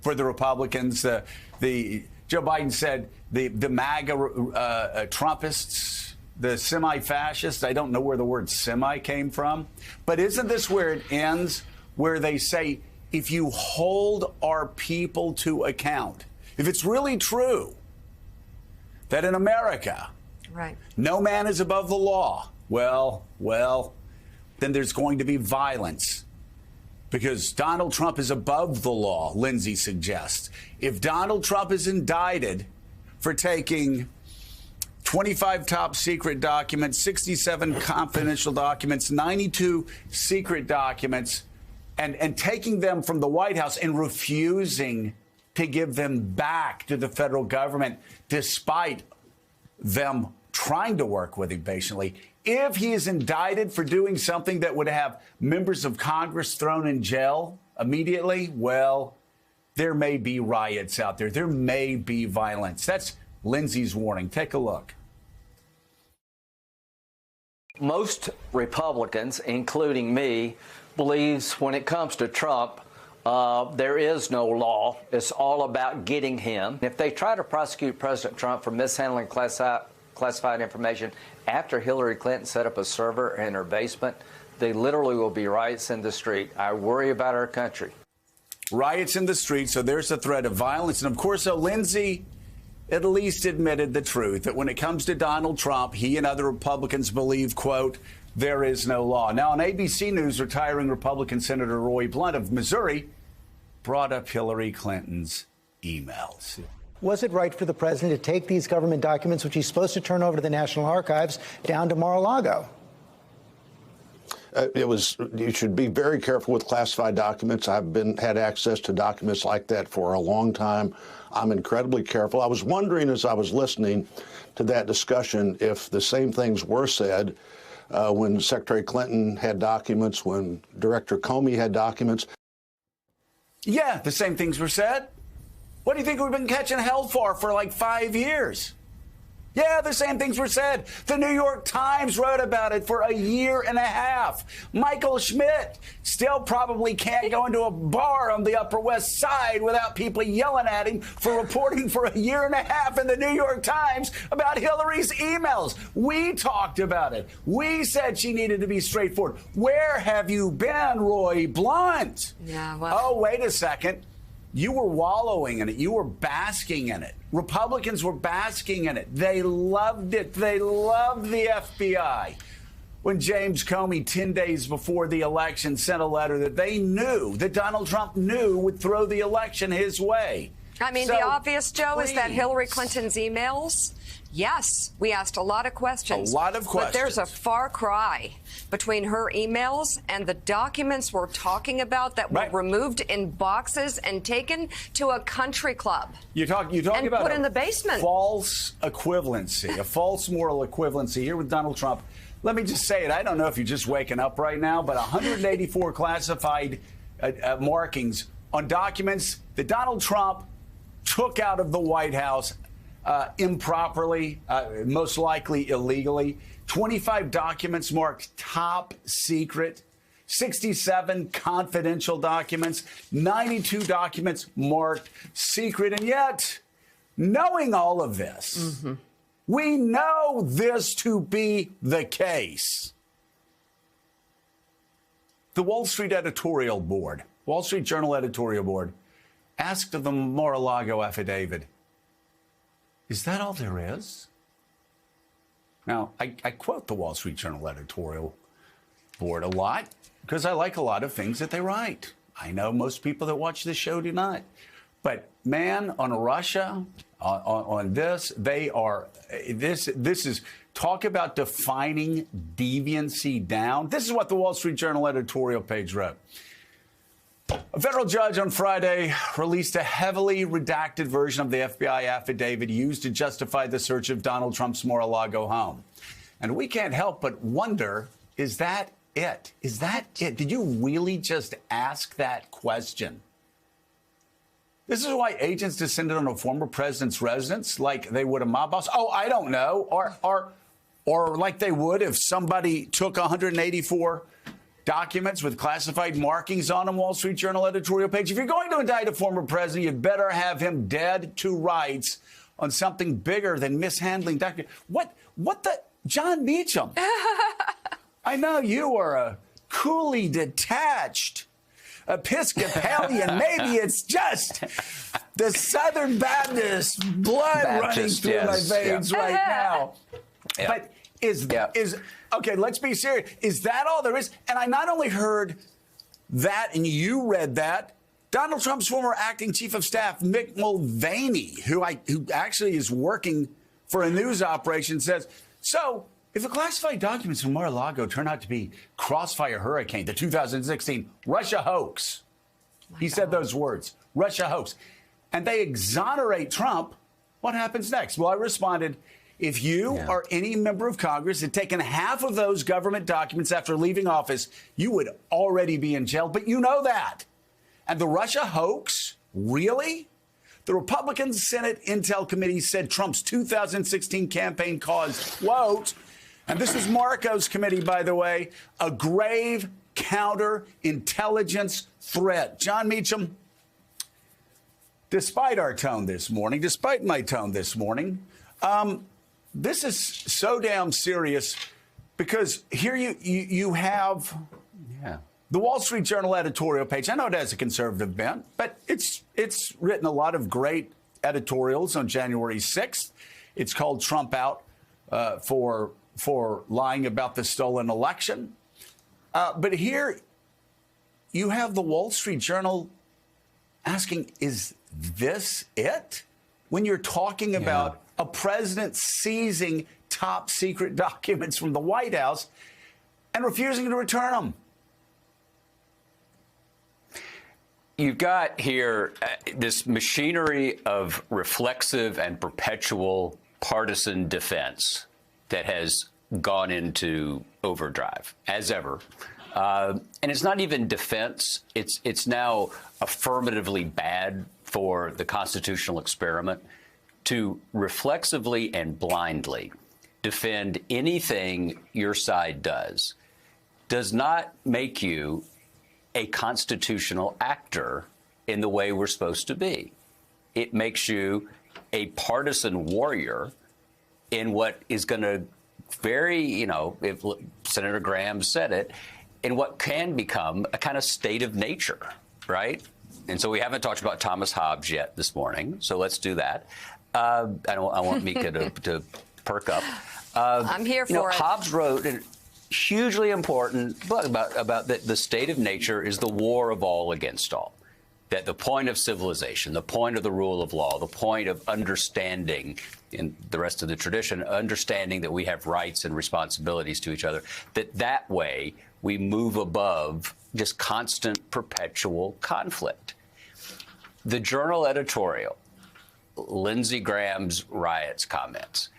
for the Republicans. The Joe Biden said the MAGA Trumpists, the semi-fascists, I don't know where the word semi came from, but isn't this where it ends, where they say, if you hold our people to account, if it's really true that in America, right, no man is above the law, well, then there's going to be violence. Because Donald Trump is above the law, Lindsay suggests. If Donald Trump is indicted for taking 25 top secret documents, 67 confidential documents, 92 secret documents, and taking them from the White House and refusing to give them back to the federal government, despite them trying to work with him patiently. If he is indicted for doing something that would have members of Congress thrown in jail immediately, well, there may be riots out there. There may be violence. That's Lindsay's warning. Take a look. Most Republicans, including me, believes when it comes to Trump, there is no law. It's all about getting him. If they try to prosecute President Trump for mishandling classified information after Hillary Clinton set up a server in her basement, they literally will be riots in the street. I worry about our country. Riots in the street, so there's a threat of violence. And of course, Lindsay at least admitted the truth, that when it comes to Donald Trump, he and other Republicans believe, quote, there is no law. Now, on ABC News, retiring Republican Senator Roy Blunt of Missouri brought up Hillary Clinton's emails. Was it right for the president to take these government documents, which he's supposed to turn over to the National Archives, down to Mar-a-Lago? You should be very careful with classified documents. I've had access to documents like that for a long time. I'm incredibly careful. I was wondering as I was listening to that discussion if the same things were said when Secretary Clinton had documents, when Director Comey had documents. Yeah, the same things were said. What do you think we've been catching hell for like 5 years? Yeah, the same things were said. The New York Times wrote about it for a year and a half. Michael Schmidt still probably can't go into a bar on the Upper West Side without people yelling at him for reporting for a year and a half in the New York Times about Hillary's emails. We talked about it. We said she needed to be straightforward. Where have you been, Roy Blunt? Yeah, well. Oh, wait a second. You were wallowing in it. You were basking in it. Republicans were basking in it. They loved it. They loved the FBI. When James Comey, 10 days before the election, sent a letter that they knew, that Donald Trump knew would throw the election his way. I mean, the obvious, Joe, is that Hillary Clinton's emails. Yes, we asked a lot of questions. A lot of questions. But there's a far cry between her emails and the documents we're talking about that were removed in boxes and taken to a country club. You talk and about put in the basement. False equivalency, a false moral equivalency here with Donald Trump. Let me just say it. I don't know if you're just waking up right now, but 184 classified markings on documents that Donald Trump took out of the White House improperly, most likely illegally. 25 documents marked top secret, 67 confidential documents, 92 documents marked secret. And yet, knowing all of this, we know this to be the case. The Wall Street editorial board, Wall Street Journal editorial board, asked of the Mar-a-Lago affidavit, is that all there is? Now, I quote the Wall Street Journal editorial board a lot because I like a lot of things that they write. I know most people that watch this show do not. But, man, on Russia, on this, they are this is talk about defining deviancy down. This is what the Wall Street Journal editorial page wrote. A federal judge on Friday released a heavily redacted version of the FBI affidavit used to justify the search of Donald Trump's Mar-a-Lago home. And we can't help but wonder, is that it? Is that it? Did you really just ask that question? This is why agents descended on a former president's residence like they would a mob boss. Oh, I don't know. Or like they would if somebody took 184 documents with classified markings on them, Wall Street Journal editorial page. If you're going to indict a former president, you better have him dead to rights on something bigger than mishandling documents. What the, John Meacham? I know you are a coolly detached Episcopalian. Maybe it's just the Southern Baptist blood running through my veins right now. Yeah. But is okay, let's be serious. Is that all there is? And I not only heard that, and you read that, Donald Trump's former acting chief of staff, Mick Mulvaney, who actually is working for a news operation, says, so if the classified documents from Mar-a-Lago turn out to be Crossfire Hurricane, the 2016 Russia hoax, he said those words, Russia hoax, and they exonerate Trump, what happens next? Well, I responded, if you or any member of Congress had taken half of those government documents after leaving office, you would already be in jail. But you know that. And the Russia hoax, really? The Republican Senate Intel Committee said Trump's 2016 campaign caused, quote, and this is Marco's committee, by the way, a grave counterintelligence threat. John Meacham, despite my tone this morning, this is so damn serious because here you have the Wall Street Journal editorial page. I know it has a conservative bent, but it's written a lot of great editorials on January 6th. It's called Trump Out for lying about the stolen election. But here you have the Wall Street Journal asking, is this it? When you're talking about a president seizing top secret documents from the White House and refusing to return them. You've got here this machinery of reflexive and perpetual partisan defense that has gone into overdrive, as ever. And it's not even defense. It's now affirmatively bad for the constitutional experiment to reflexively and blindly defend anything your side does not make you a constitutional actor in the way we're supposed to be. It makes you a partisan warrior in what is going to if Senator Graham said it, in what can become a kind of state of nature, right? And so we haven't talked about Thomas Hobbes yet this morning, so let's do that. I want Mika to perk up. I'm here for it. Hobbes wrote a hugely important book about the state of nature is the war of all against all. That the point of civilization, the point of the rule of law, the point of understanding in the rest of the tradition, understanding that we have rights and responsibilities to each other, that way we move above just constant, perpetual conflict. The Journal editorial, Lindsey Graham's riots comments,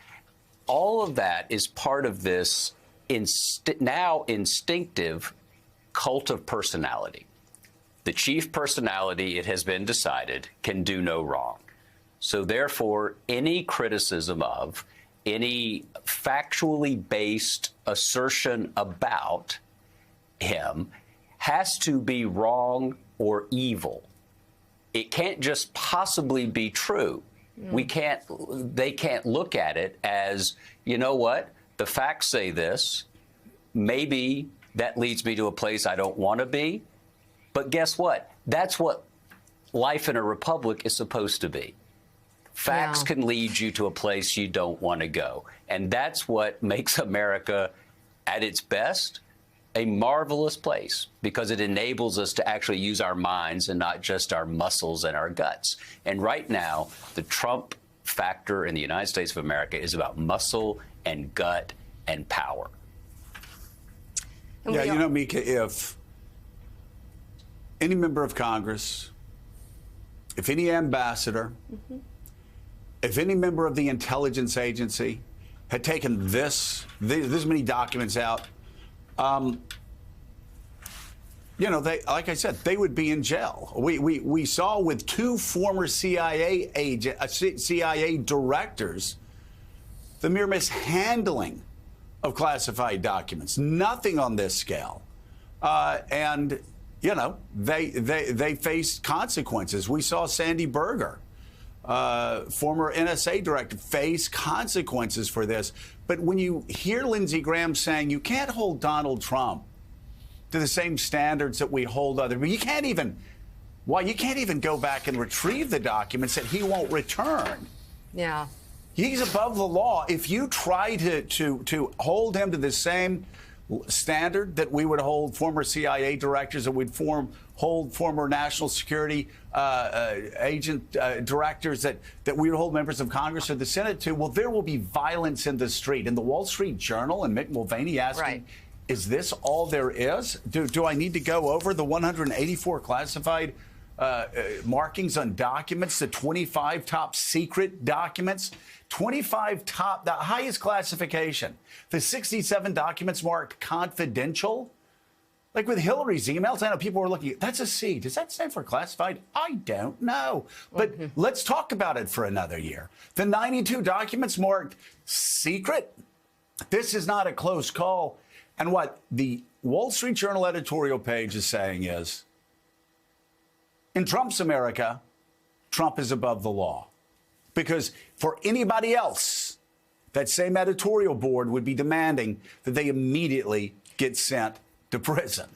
all of that is part of this now instinctive cult of personality. The chief personality, it has been decided, can do no wrong. So therefore, any criticism of, any factually based assertion about him has to be wrong or evil. It can't just possibly be true. They can't look at it as, you know what, the facts say this, maybe that leads me to a place I don't want to be. But guess what? That's what life in a republic is supposed to be. Facts can lead you to a place you don't want to go. And that's what makes America, at its best, a marvelous place, because it enables us to actually use our minds and not just our muscles and our guts. And right now, the Trump factor in the United States of America is about muscle and gut and power. Yeah, you know, Mika, if any member of Congress, if any ambassador, if any member of the intelligence agency had taken this many documents out, you know, they, like I said, they would be in jail. We saw with two former CIA directors the mere mishandling of classified documents. Nothing on this scale. and you know they faced consequences. We saw Sandy Berger, former NSA director, face consequences for this. But when you hear Lindsey Graham saying you can't hold Donald Trump to the same standards that we hold other, but you can't even go back and retrieve the documents that he won't return. Yeah. He's above the law. If you try to hold him to the same standard that we would hold former CIA directors, that we'd hold former national security agent directors, that we would hold members of Congress or the Senate to, well, there will be violence in the street. And the Wall Street Journal and Mick Mulvaney asking, right. Is this all there is? Do I need to go over the 184 classified markings on documents, the 25 top secret documents, 25 top, the highest classification, the 67 documents marked confidential? Like with Hillary's emails, I know people were looking at, that's a C. Does that stand for classified? I don't know. But let's talk about it for another year. The 92 documents marked secret. This is not a close call. And what the Wall Street Journal editorial page is saying is, in Trump's America, Trump is above the law. Because for anybody else, that same editorial board would be demanding that they immediately get sent to prison.